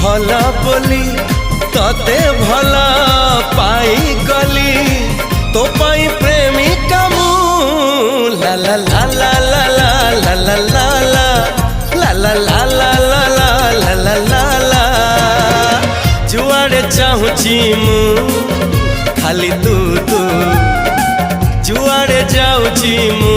भला बोली तते भला पाई गली तो पाई प्रेमिका मु ला ला ला ला ला ला ला ला ला ला ला ला ला ला ला ला ला जुआड़े चाहूची मु खाली तू तू जुआड़े जाऊची मु।